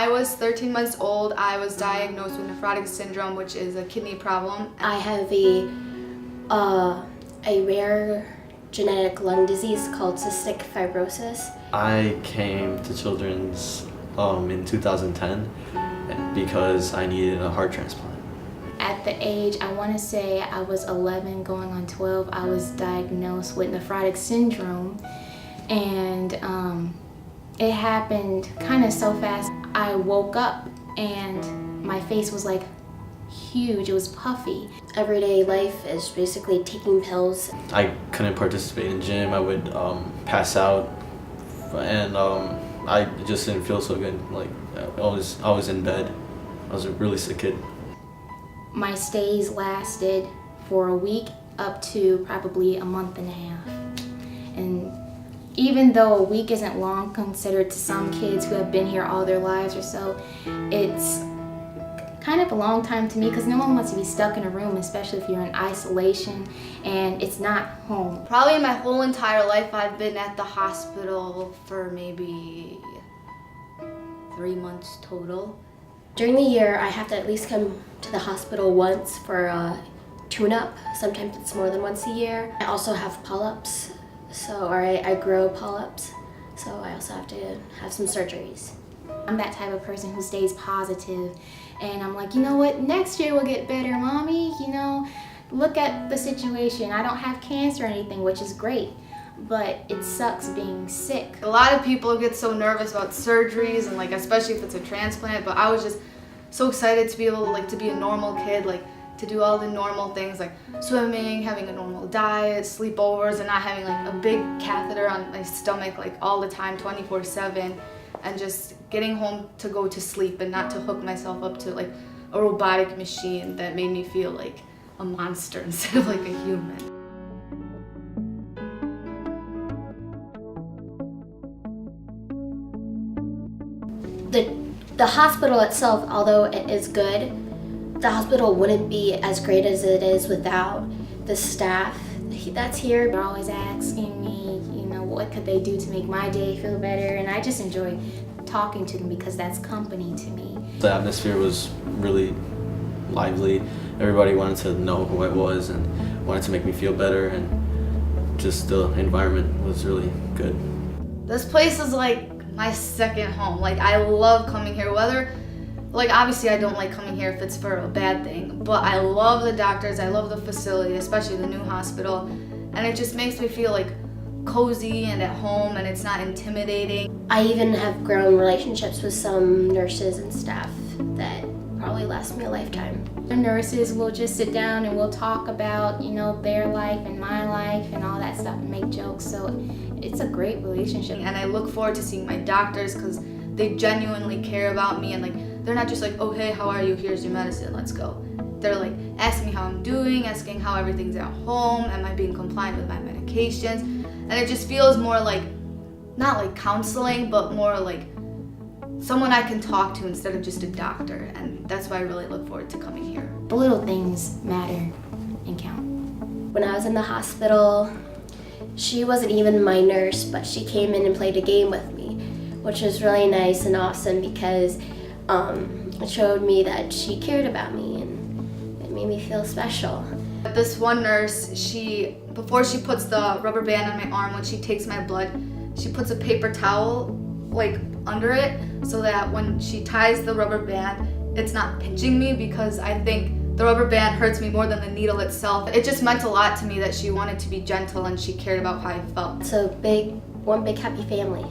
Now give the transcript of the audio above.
I was 13 months old. I was diagnosed with nephrotic syndrome, which is a kidney problem. I have a rare genetic lung disease called cystic fibrosis. I came to Children's in 2010 because I needed a heart transplant. At the age, I want to say I was 11 going on 12, I was diagnosed with nephrotic syndrome, and it happened kind of so fast. I woke up and my face was like huge, it was puffy. Everyday life is basically taking pills. I couldn't participate in gym. I would pass out, and I just didn't feel so good. Like I was in bed. I was a really sick kid. My stays lasted for a week up to probably a month and a half. And even though a week isn't long considered to some kids who have been here all their lives or so, it's kind of a long time to me because no one wants to be stuck in a room, especially if you're in isolation and it's not home. Probably my whole entire life I've been at the hospital for maybe 3 months total. During the year, I have to at least come to the hospital once for a tune-up. Sometimes it's more than once a year. I also have polyps, I grow polyps, so I also have to have some surgeries. I'm that type of person who stays positive, and I'm like, you know what, next year will get better, Mommy. You know, look at the situation. I don't have cancer or anything, which is great, but it sucks being sick. A lot of people get so nervous about surgeries and like especially if it's a transplant, but I was just so excited to be able to to be a normal kid, to do all the normal things like swimming, having a normal diet, sleepovers, and not having a big catheter on my stomach all the time 24/7, and just getting home to go to sleep and not to hook myself up to a robotic machine that made me feel like a monster instead of like a human. The hospital itself, although it is good, the hospital wouldn't be as great as it is without the staff that's here. They're always asking me, you know, what could they do to make my day feel better, and I just enjoy talking to them because that's company to me. The atmosphere was really lively. Everybody wanted to know who I was and wanted to make me feel better, and just the environment was really good. This place is like my second home. I love coming here, whether obviously I don't like coming here if it's for a bad thing, but I love the doctors, I love the facility, especially the new hospital, and it just makes me feel cozy and at home, and it's not intimidating. I even have grown relationships with some nurses and staff that probably last me a lifetime. The nurses will just sit down and we'll talk about, you know, their life and my life and all that stuff and make jokes, so it's a great relationship. And I look forward to seeing my doctors because they genuinely care about me, and they're not just oh hey, how are you, here's your medicine, let's go. They're asking me how I'm doing, asking how everything's at home, am I being compliant with my medications, and it just feels more not counseling, but more someone I can talk to instead of just a doctor, and that's why I really look forward to coming here. The little things matter and count. When I was in the hospital, she wasn't even my nurse, but she came in and played a game with me, which was really nice and awesome because it showed me that she cared about me, and it made me feel special. This one nurse, before she puts the rubber band on my arm, when she takes my blood, she puts a paper towel under it so that when she ties the rubber band, it's not pinching me, because I think the rubber band hurts me more than the needle itself. It just meant a lot to me that she wanted to be gentle and she cared about how I felt. It's one big happy family.